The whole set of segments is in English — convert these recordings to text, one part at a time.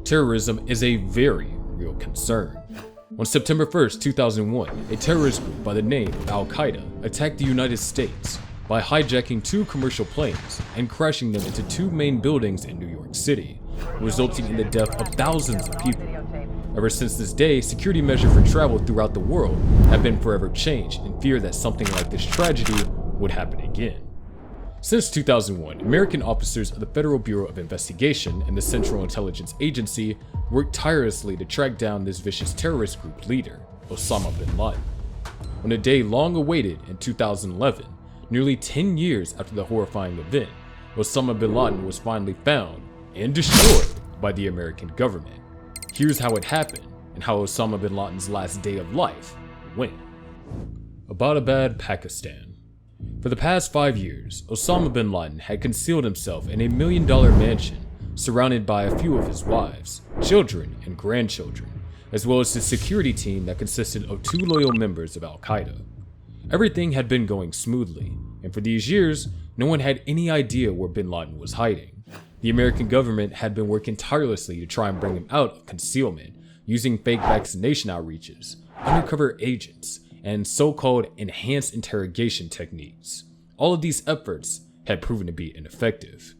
terrorism is a very real concern. On September 1st, 2001, a terrorist group by the name of Al-Qaeda attacked the United States by hijacking 2 commercial planes and crashing them into 2 main buildings in New York City, resulting in the death of thousands of people. Ever since this day, security measures for travel throughout the world have been forever changed in fear that something like this tragedy would happen again. Since 2001, American officers of the Federal Bureau of Investigation and the Central Intelligence Agency worked tirelessly to track down this vicious terrorist group leader, Osama Bin Laden. On a day long awaited in 2011, nearly 10 years after the horrifying event, Osama Bin Laden was finally found and destroyed by the American government. Here's how it happened and how Osama Bin Laden's last day of life went. Abbottabad, Pakistan. For the past 5 years, Osama Bin Laden had concealed himself in a $1 million mansion surrounded by a few of his wives, children, and grandchildren, as well as his security team that consisted of 2 loyal members of Al-Qaeda. Everything had been going smoothly, and for these years, no one had any idea where Bin Laden was hiding. The American government had been working tirelessly to try and bring him out of concealment, using fake vaccination outreaches, undercover agents, and so-called enhanced interrogation techniques. All of these efforts had proven to be ineffective.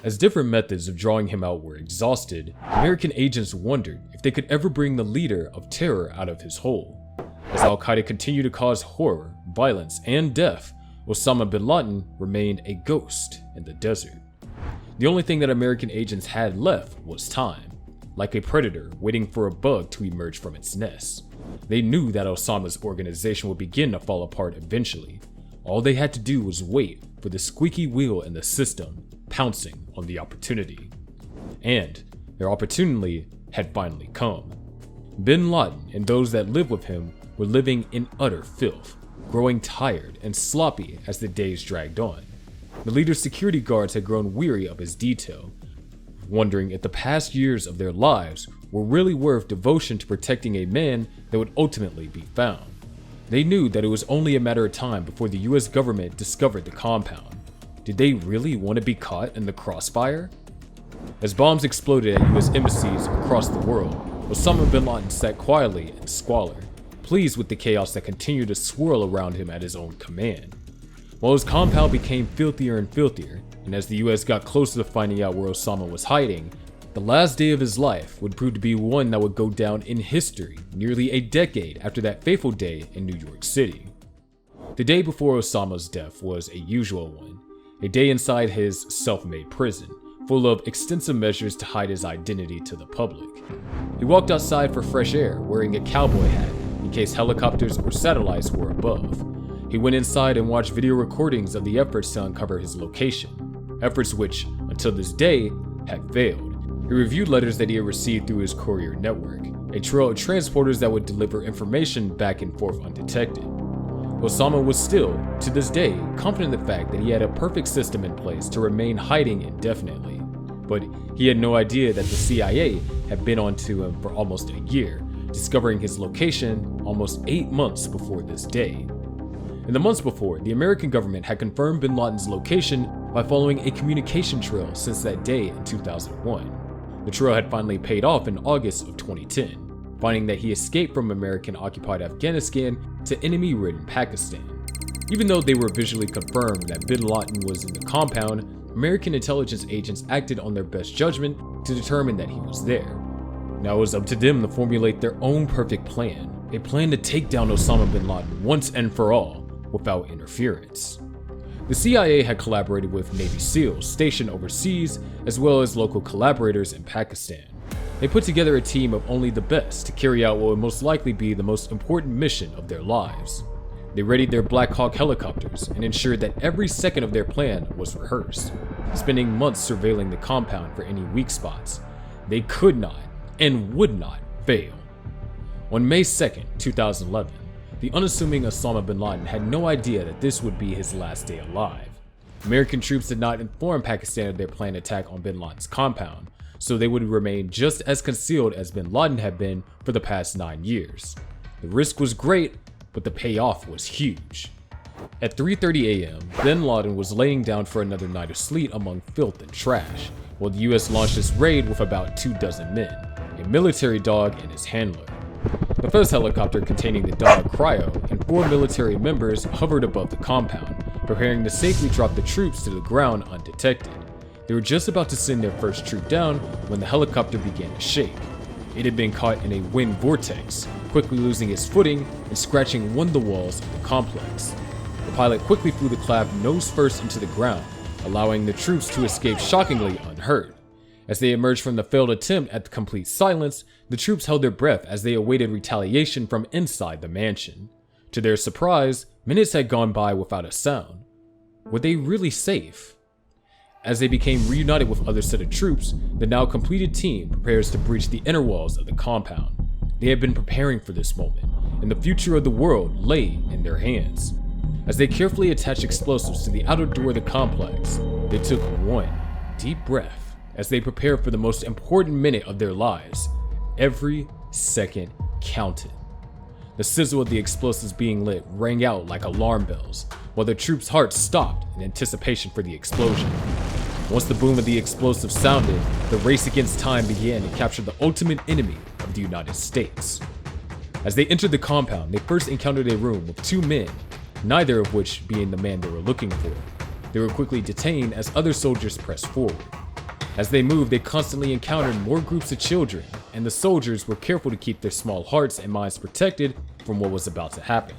As different methods of drawing him out were exhausted, American agents wondered if they could ever bring the leader of terror out of his hole. As Al-Qaeda continued to cause horror, violence, and death, Osama Bin Laden remained a ghost in the desert. The only thing that American agents had left was time, like a predator waiting for a bug to emerge from its nest. They knew that Osama's organization would begin to fall apart eventually. All they had to do was wait for the squeaky wheel in the system, pouncing on the opportunity. And their opportunity had finally come. Bin Laden and those that lived with him were living in utter filth, growing tired and sloppy as the days dragged on. The leader's security guards had grown weary of his detail, wondering if the past years of their lives were really worth devotion to protecting a man that would ultimately be found. They knew that it was only a matter of time before the US government discovered the compound. Did they really want to be caught in the crossfire? As bombs exploded at US embassies across the world, Osama Bin Laden sat quietly in squalor, pleased with the chaos that continued to swirl around him at his own command. While his compound became filthier and filthier, and as the US got closer to finding out where Osama was hiding, the last day of his life would prove to be one that would go down in history nearly a decade after that fateful day in New York City. The day before Osama's death was a usual one, a day inside his self-made prison, full of extensive measures to hide his identity to the public. He walked outside for fresh air wearing a cowboy hat in case helicopters or satellites were above. He went inside and watched video recordings of the efforts to uncover his location, efforts which, until this day, had failed. He reviewed letters that he had received through his courier network, a trail of transporters that would deliver information back and forth undetected. Osama was still, to this day, confident in the fact that he had a perfect system in place to remain hiding indefinitely. But he had no idea that the CIA had been onto him for almost a year, discovering his location almost 8 months before this day. In the months before, the American government had confirmed Bin Laden's location by following a communication trail since that day in 2001. The trail had finally paid off in August of 2010, finding that he escaped from American-occupied Afghanistan to enemy-ridden Pakistan. Even though they were visually confirmed that Bin Laden was in the compound, American intelligence agents acted on their best judgment to determine that he was there. Now it was up to them to formulate their own perfect plan, a plan to take down Osama Bin Laden once and for all, without interference. The CIA had collaborated with Navy SEALs stationed overseas, as well as local collaborators in Pakistan. They put together a team of only the best to carry out what would most likely be the most important mission of their lives. They readied their Black Hawk helicopters and ensured that every second of their plan was rehearsed, spending months surveilling the compound for any weak spots. They could not and would not fail. On May 2nd, 2011, the unassuming Osama Bin Laden had no idea that this would be his last day alive. American troops did not inform Pakistan of their planned attack on Bin Laden's compound, so they would remain just as concealed as Bin Laden had been for the past 9 years. The risk was great, but the payoff was huge. At 3:30 a.m., Bin Laden was laying down for another night of sleep among filth and trash, while the US launched its raid with about 24 men, a military dog and his handler. The first helicopter containing the dog Cryo and 4 military members hovered above the compound, preparing to safely drop the troops to the ground undetected. They were just about to send their first troop down when the helicopter began to shake. It had been caught in a wind vortex, quickly losing its footing and scratching one of the walls of the complex. The pilot quickly flew the craft nose first into the ground, allowing the troops to escape shockingly unhurt. As they emerged from the failed attempt at the complete silence, the troops held their breath as they awaited retaliation from inside the mansion. To their surprise, minutes had gone by without a sound. Were they really safe? As they became reunited with other set of troops, the now completed team prepares to breach the inner walls of the compound. They had been preparing for this moment, and the future of the world lay in their hands. As they carefully attached explosives to the outer door of the complex, they took one deep breath as they prepared for the most important minute of their lives. Every second counted. The sizzle of the explosives being lit rang out like alarm bells, while the troops' hearts stopped in anticipation for the explosion. Once the boom of the explosives sounded, the race against time began to capture the ultimate enemy of the United States. As they entered the compound, they first encountered a room with 2 men, neither of which being the man they were looking for. They were quickly detained as other soldiers pressed forward. As they moved, they constantly encountered more groups of children, and the soldiers were careful to keep their small hearts and minds protected from what was about to happen.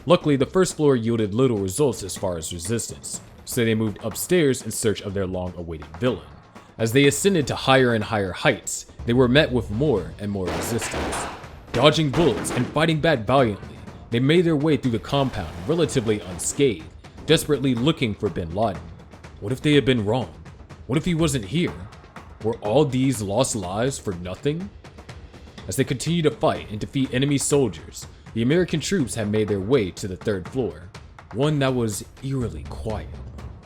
Luckily, the first floor yielded little results as far as resistance, so they moved upstairs in search of their long-awaited villain. As they ascended to higher and higher heights, they were met with more and more resistance. Dodging bullets and fighting back valiantly, they made their way through the compound relatively unscathed, desperately looking for Bin Laden. What if they had been wrong? What if he wasn't here? Were all these lost lives for nothing? As they continued to fight and defeat enemy soldiers, the American troops had made their way to the 3rd floor, one that was eerily quiet.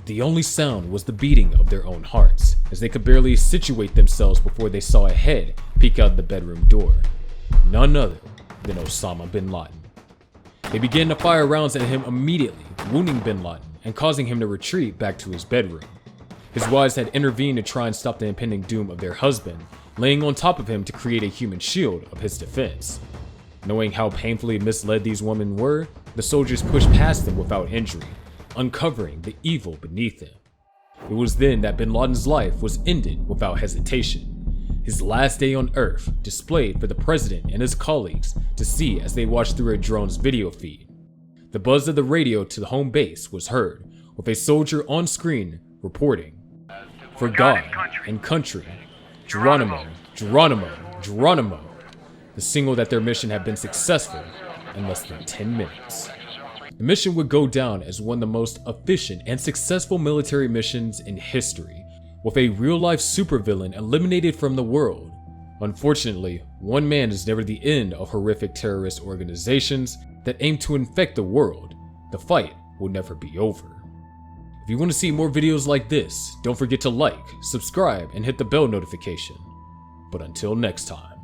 The only sound was the beating of their own hearts, as they could barely situate themselves before they saw a head peek out the bedroom door. None other than Osama Bin Laden. They began to fire rounds at him immediately, wounding Bin Laden and causing him to retreat back to his bedroom. His wives had intervened to try and stop the impending doom of their husband, laying on top of him to create a human shield of his defense. Knowing how painfully misled these women were, the soldiers pushed past them without injury, uncovering the evil beneath him. It was then that Bin Laden's life was ended without hesitation. His last day on Earth displayed for the president and his colleagues to see as they watched through a drone's video feed. The buzz of the radio to the home base was heard, with a soldier on screen reporting, "For God and country, Geronimo, Geronimo, Geronimo." The signal that their mission had been successful in less than 10 minutes. The mission would go down as one of the most efficient and successful military missions in history, with a real-life supervillain eliminated from the world. Unfortunately, one man is never the end of horrific terrorist organizations that aim to infect the world. The fight will never be over. If you want to see more videos like this, don't forget to like, subscribe, and hit the bell notification. But until next time.